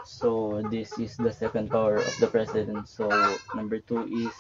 So this is the second power of the president. So number two is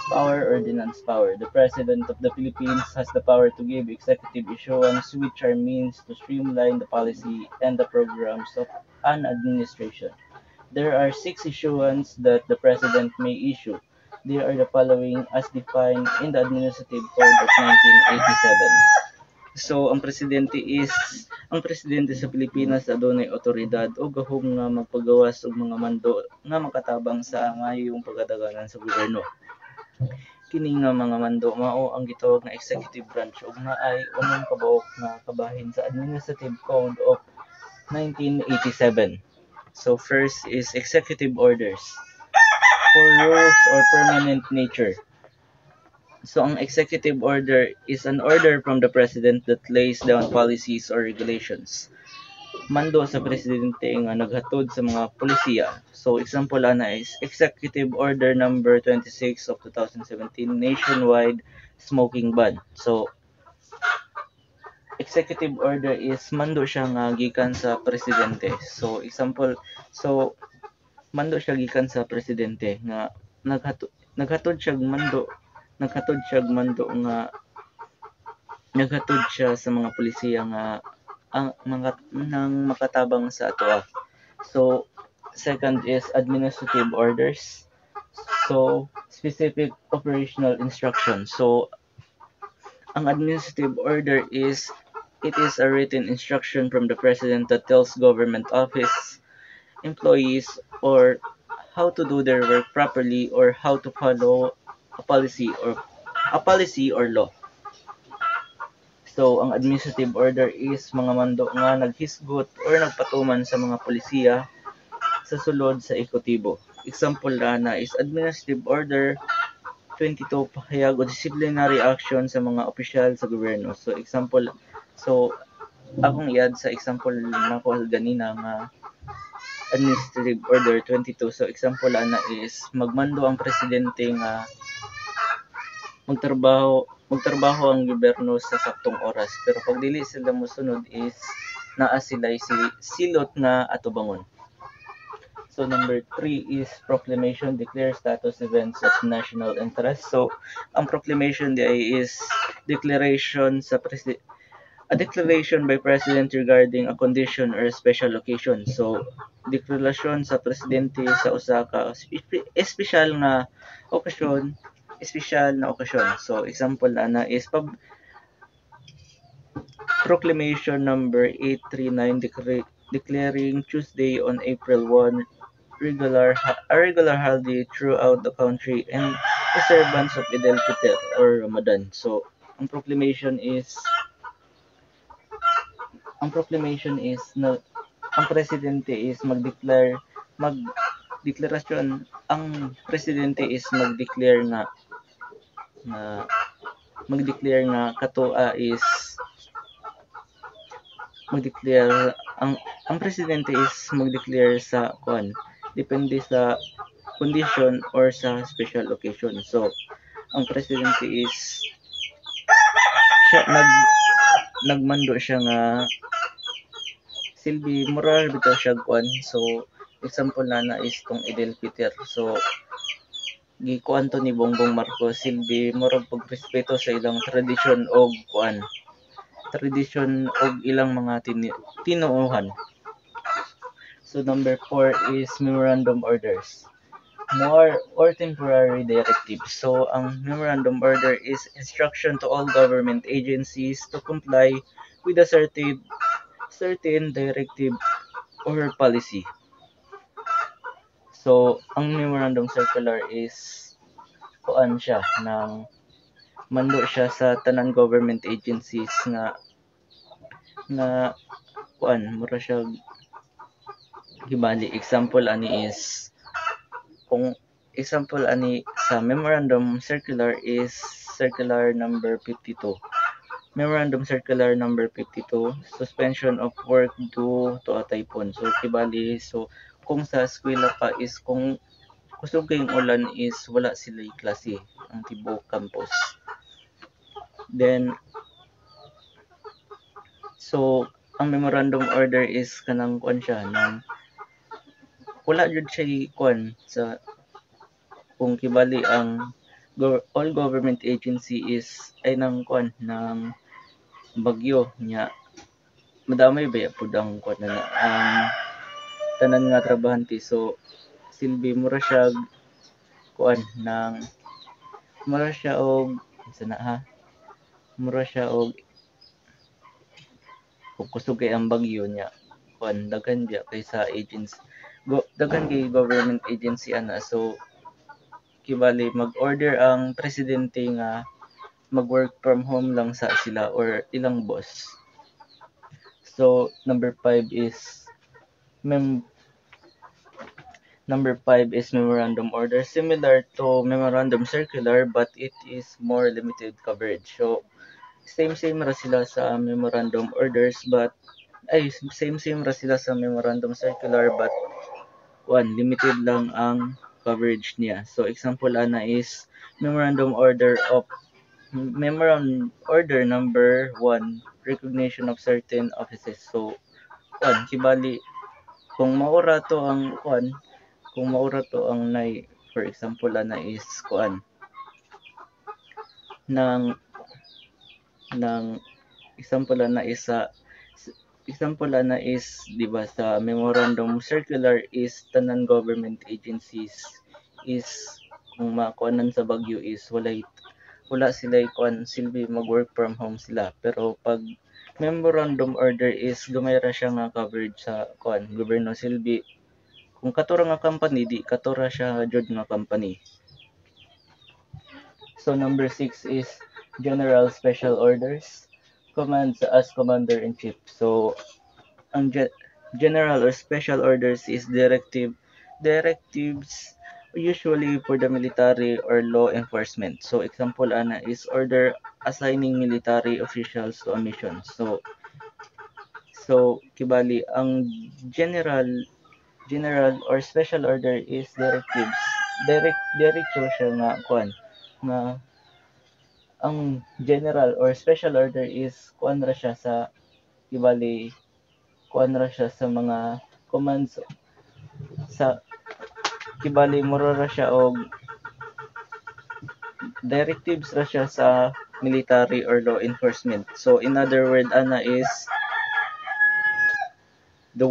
power, ordinance power. The president of the Philippines has the power to give executive issuance, which are means to streamline the policy and the programs of an administration. There are six issuance that the president may issue. They are the following as defined in the Administrative Code of 1987. So ang presidente sa Pilipinas adunay otoridad o gahom nga magpagawas og mga mando nga makatabang sa mayong pagkadaganan sa gobyerno. Kini nga mga mando mao ang gitawag nga executive branch ug naay unang kabuok nga kabahin sa Administrative Code of 1987. So first is executive orders for rules or permanent nature. So ang executive order is an order from the president that lays down policies or regulations. Mando sa presidente nga naghatod sa mga polisiya. So example ana is Executive Order number 26 of 2017 nationwide smoking ban. So executive order is mando siya nga gikan sa presidente. So example, so mando siya gikan sa presidente nga naghatod siya mando nga naghatod siya sa mga polisiya nga ang mga nang makatabang sa atoa. So second is administrative orders. So specific operational instructions. So ang administrative order is it is a written instruction from the president that tells government office employees or how to do their work properly or how to follow a policy or law. So ang administrative order is mga mando nga naghisgot or nagpatuman sa mga polisiya sa sulod sa ekotibo. Example na is administrative order 22 pahayag o disciplinary action sa mga opisyal sa gobyerno. So example, so akong iad sa example nako ganina nga administrative order 22. So example ana is magmando ang presidente nga magtrabaho ang gobyerno sa saktong oras. Pero pag dili sila mosunod is naa sila silot nga atubangon. So number 3 is proclamation declare status events of national interest. So ang proclamation is declaration sa a declaration by president regarding a condition or a special occasion. So deklarasyon sa presidente sa usa ka espesyal na okasyon. So example ana is proclamation number 839 declaring Tuesday on April 1 a regular holiday throughout the country and observance of Eid al-Fitr or Ramadan. So ang proclamation is na ang presidente is magdeklarasyon ang presidente is magdeclare nga katoa is magdeclare ang presidente is magdeclare sa depende sa condition or sa special occasion. So ang presidente is siya nagmando siya nga silbi moral bitaw siya so example na is tong Eid al-Fitr. So gikuan to ni Bongbong Marcos silbi murag pagrespeto sa ilang tradisyon og ilang mga tinuohan. So number 4 is memorandum orders. More or temporary directives. So ang memorandum order is instruction to all government agencies to comply with a certain directive or policy. So ang memorandum circular is siya ng mando siya sa tanan government agencies nga mura siya gibali. Example ani is sa memorandum circular is circular number 52. Memorandum circular number 52, suspension of work due to a typhoon. So kibali, so kung sa eskwela pa is kung kusog kayong ulan is wala sila klase ang tibuok campus. Then so ang memorandum order is kanang kuan siya nang wala jud siya kuan sa kung kibali ang all government agency is ay nang kuan ng bagyo nya madamay ba pud ang kuan na ang tanan nga trabahante so silbi mura siya kuan ng mura siya og sana ha mura siya og kung kusog kay ang bagyo niya kuan daghan diya kaysa agency daghan kay government agency ana so kibali mag-order ang presidente nga mag-work from home lang sa sila or ilang boss. So number 5 is mem Number 5 is memorandum order, similar to memorandum circular but it is more limited coverage. So same ra sila sa memorandum orders but same ra sila sa memorandum circular but limited lang ang coverage niya. So example ana is memorandum order number 1, recognition of certain offices. So kibali kung maura to ang for example ana is ng example ana is di ba sa memorandum circular is tanan government agencies is kung makuanan sa bagyo is wala sila silbi mag-work from home sila pero pag memorandum order is gamay ra siya nga coverage sa gobyerno silbi kung katura nga company di katura siya jud nga company. So number 6 is general special orders, commands as commander-in-chief. So ang general or special orders is directives usually for the military or law enforcement. So example ana is order assigning military officials to a mission. So kibali ang general or special order is directives. Direction siya nga nga ang general or special order is ra siya sa kibali ra siya sa mga commands sa kibali mura ra siya og directives ra siya sa military or law enforcement. So in other word ana is the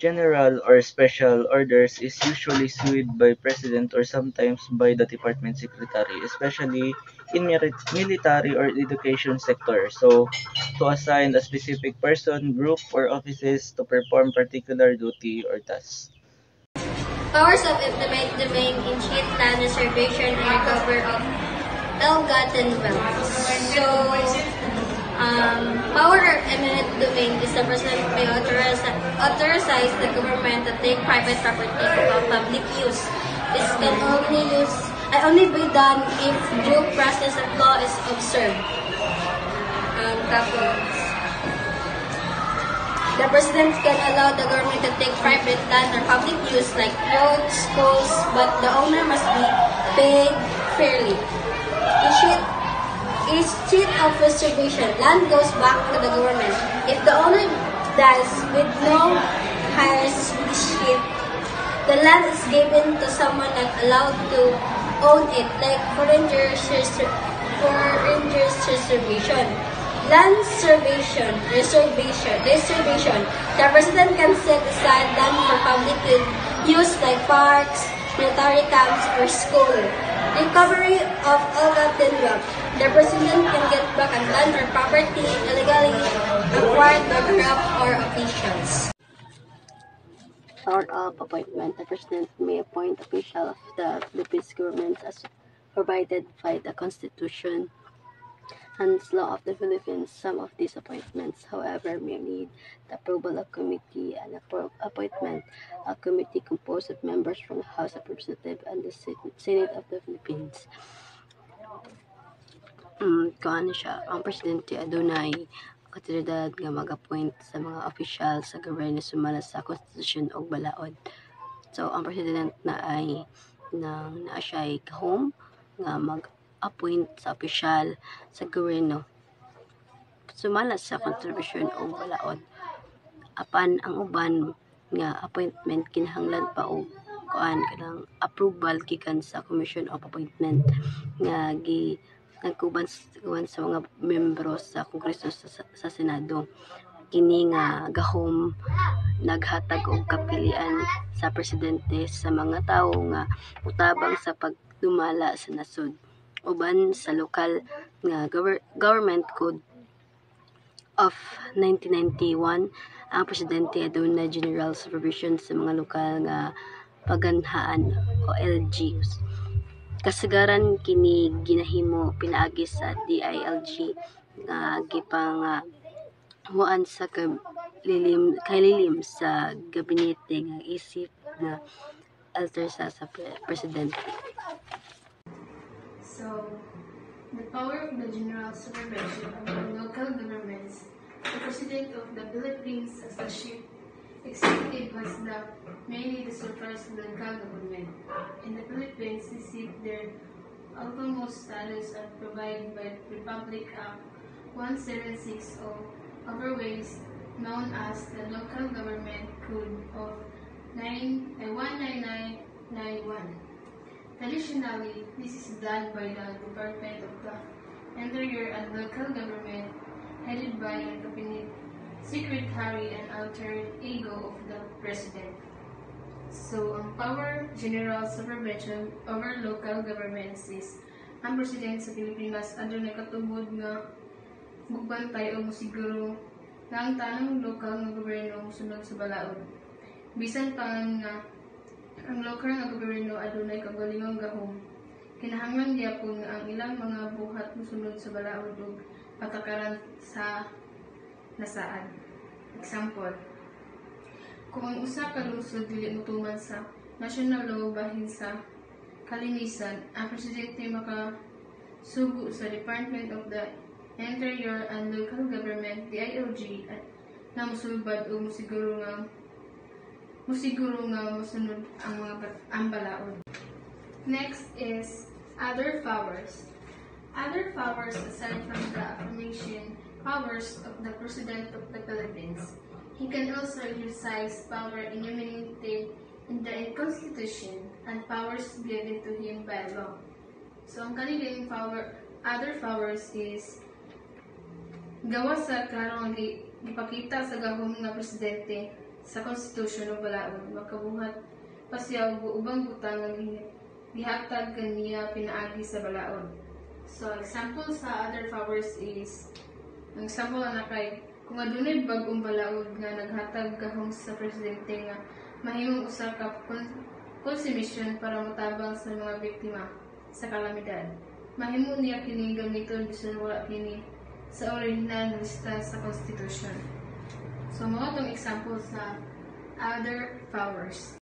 general or special orders is usually issued by president or sometimes by the department secretary, especially in military or education sector. So to assign a specific person, group, or offices to perform particular duty or task. Powers of eminent domain in cheat land reservation and recover of ill-gotten wealth. So, power of eminent domain is the president may authorize the government to take private property for public use. This can only be done if due process of law is observed. The president can allow the government to take private land or public use like roads, schools, but the owner must be paid fairly. Each sheet of reservation, land goes back to the government. If the owner dies with no heirs with the sheet, the land is given to someone not allowed to own it, like foreigners reservation. Land reservation. The president can set aside land for public use like parks, military camps, or school. Recovery of ill-gotten wealth. The president can get back on land or property illegally acquired by corrupt or officials. Power of appointment. The president may appoint officials of the Philippines government as provided by the Constitution and law of the Philippines. Some of these appointments, however, may need the approval of committee and appointment. A committee composed of members from the House of Representatives and the Senate of the Philippines. Kuan siya, ang presidente adunay otoridad nga mag-appoint sa mga official sa gobyerno sumala sa konstitusyon o balaod. So ang president na siya ay kahom nga mag-appoint sa official sa gobyerno sumala sa contribution o balaod. Apan ang uban nga appointment kinahanglan pa og kanang approval gikan sa Commission of Appointment nga nagkuban sa mga membro sa Kongreso sa Senado. Kini nga gahom naghatag og kapilian sa presidente sa mga tawo nga mutabang sa pagdumala sa nasod. Uban sa lokal nga Government Code of 1991, ang presidente aduna general supervision sa mga lokal nga paganhaan o LGUs. Kasagaran kini ginahimo pinaagi sa DILG nga huan sa kalilim sa gabinete nga isip na alter sa presidente. So, the power of the general supervision of the local governments, the President of the Philippines as the chief executive has mainly the supervised local government. In the Philippines, receive their autonomous status and provided by Republic Act 1760 overways known as the Local Government Code of 19991. Traditionally, this is done by the Department of the Interior and Local Government, headed by the Cabinet Secretary and alter ego of the President. So, ang power general supervision over local governments is ang President sa Pilipinas adunay katubod nga mugbantay o musiguro nga ang tanang lokal nga gobyerno musunod sa balaod. Bisan pa nga ang lokal nga gobyerno adunay kagalingong gahom, kinahanglan gyapon nga ang ilang mga buhat musunod sa balaod ug patakaran sa nasaan. Example, kung ang usa ka lungsod dili mutuman sa national law bahin sa kalinisan, ang presidente makasugo sa Department of the Interior and Local Government DILG at na musulbad o musiguro nga musunod ang balaod. Next is other powers. Other powers aside from the affirmation powers of the President of the Philippines. He can also exercise power enumerated in the Constitution and powers given to him by law. So, ang kanilang other powers is gawa sa klarong ipakita sa gahom nga presidente sa Constitution o balaod, makabuhat pa siya ubang butang nga gihatag kaniya pinaagi sa balaod. So, example sa other powers is ang example na kay kung adunay bag-ong balaod nga naghatag gahom sa presidente nga mahimong usa ka konsumisyon para motabang sa mga biktima sa kalamidad. Mahimo niya kini gamiton bisan wala kini sa original lista sa Constitution. So, mga itong example sa other powers.